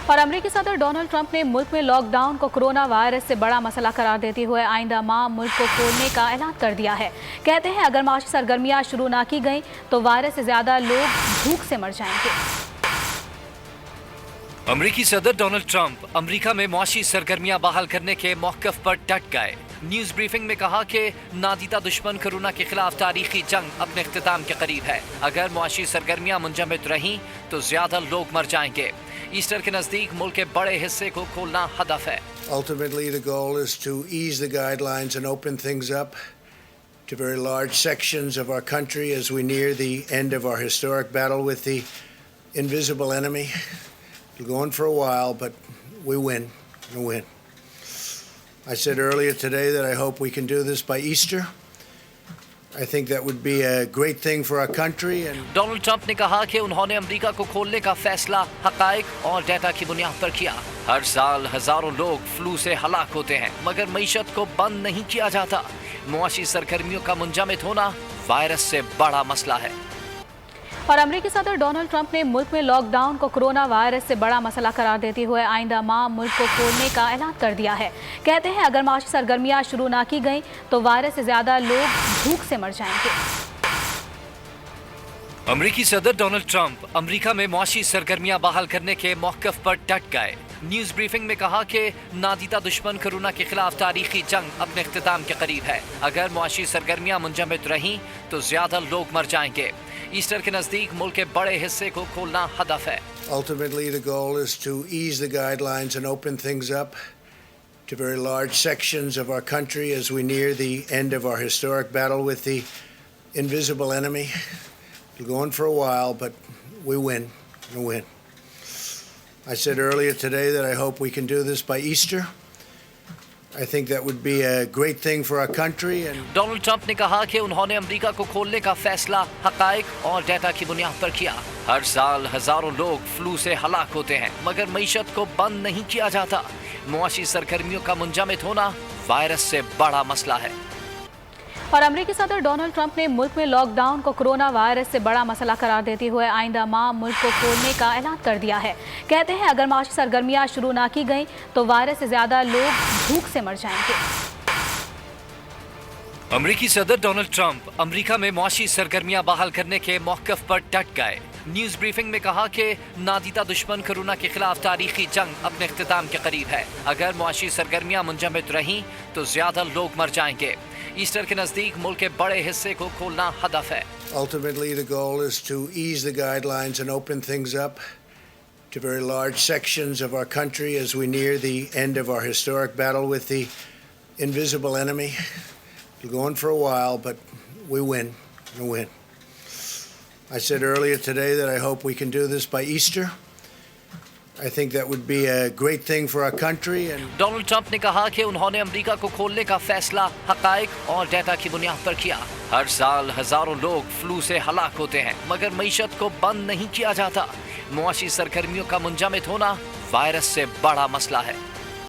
और अमेरिकी सदर डोनाल्ड ट्रंप ने मुल्क में लॉकडाउन को कोरोना वायरस से बड़ा मसला करार देते हुए आइंदा माह मुल्क को खोलने का ऐलान कर दिया है। कहते हैं अगर माशी सरगर्मियां शुरू ना की गई तो वायरस से ज्यादा लोग भूख से मर जाएंगे। अमेरिकी सदर डोनाल्ड ट्रंप अमेरिका में मुआशी सरगर्मियां बहाल करने के मौक़िफ़ पर डट गए। न्यूज़ ब्रीफिंग में कहा कि नादीदा दुश्मन कोरोना के खिलाफ तारीखी जंग अपने इख्तिताम के करीब है। अगर मुआशी सरगर्मियां मुंजमद रहीं तो ज्यादा लोग मर जाएंगे। ईस्टर के नजदीक मुल्क के बड़े हिस्से को खोलना हदफ है। Ultimately, the goal is to ease the guidelines and open things up to very large sections of our country as we near the end of our historic battle with the invisible enemy. It'll go on for a while, but we win. We win. I said earlier today that I hope we can do this by Easter. I think that would be a great thing for our country. And Donald Trump ने कहा कि उन्होंने America को खोलने का फैसला हक़ाइक़ और data की बुनियाद पर किया। हर साल हजारों लोग फ्लू से हलाक होते हैं, मगर मईशत को बंद नहीं किया जाता। मुआशी सरगर्मियों का मुंजमद होना वायरस से बड़ा मसला है। और अमेरिकी सदर डोनाल्ड ट्रंप ने मुल्क में लॉकडाउन को कोरोना वायरस से बड़ा मसला करार देते हुए आइंदा माह मुल्क को खोलने का ऐलान कर दिया है। कहते हैं अगर माशी सरगर्मियां शुरू ना की गई तो वायरस से ज्यादा लोग भूख से मर जाएंगे। अमेरिकी सदर डोनाल्ड ट्रंप अमेरिका में मुआशी सरगर्मियां बहाल करने के मौक़िफ़ पर डट गए। न्यूज़ ब्रीफिंग में कहा कि नादीदा दुश्मन कोरोना के खिलाफ तारीखी जंग अपने इख्तिताम के करीब है। अगर मुआशी सरगर्मियां मुंजमद रहीं तो ज्यादा लोग मर जाएंगे। ईस्टर के नजदीक मुल्क के बड़े हिस्से को खोलना हदफ है। ultimately, the goal is to ease the guidelines and open things up to very large sections of our country as we near the end of our historic battle with the invisible enemy. It'll go on for a while, but we win. We win. I said earlier today that I hope we can do this by Easter. I think that would be a great thing for our country. And Donald Trump ने कहा कि उन्होंने America को खोलने का फैसला हक़ाइक़ और data की बुनियाद पर किया। हर साल हजारों लोग फ्लू से हलाक होते हैं, मगर मईशत को बंद नहीं किया जाता। मुआशी सरगर्मियों का मुंजमद होना वायरस से बड़ा मसला है। और अमेरिकी सदर डोनाल्ड ट्रंप ने मुल्क में लॉकडाउन को कोरोना वायरस से बड़ा मसला करार देते हुए आइंदा माह मुल्क को खोलने का ऐलान कर दिया है। कहते हैं अगर माशी सरगर्मियां शुरू ना की गई तो वायरस से ज्यादा लोग भूख से मर जाएंगे। अमेरिकी सदर डोनाल्ड ट्रंप अमेरिका में मुआशी सरगर्मियां बहाल करने के मौक़िफ़ पर डट गए। न्यूज़ ब्रीफिंग में कहा कि नादीदा दुश्मन कोरोना के खिलाफ तारीखी जंग अपने इख्तिताम के करीब है। अगर मुआशी सरगर्मियां मुंजमद रहीं तो ज्यादा लोग मर जाएंगे। ईस्टर के नजदीक मुल्क के बड़े हिस्से को खोलना हदफ है। ultimately, the goal is to ease the guidelines and open things up to very large sections of our country as we near the end of our historic battle with the invisible enemy. It'll go on for a while, but we win. We win. I said earlier today that I hope we can do this by Easter. I think that would be a great thing for our country. And Donald Trump ने कहा कि उन्होंने America को खोलने का फैसला हक़ाइक़ और data की बुनियाद पर किया। हर साल हजारों लोग फ्लू से हलाक होते हैं, मगर मईशत को बंद नहीं किया जाता। मुआशी सरगर्मियों का मुंजमद होना वायरस से बड़ा मसला है।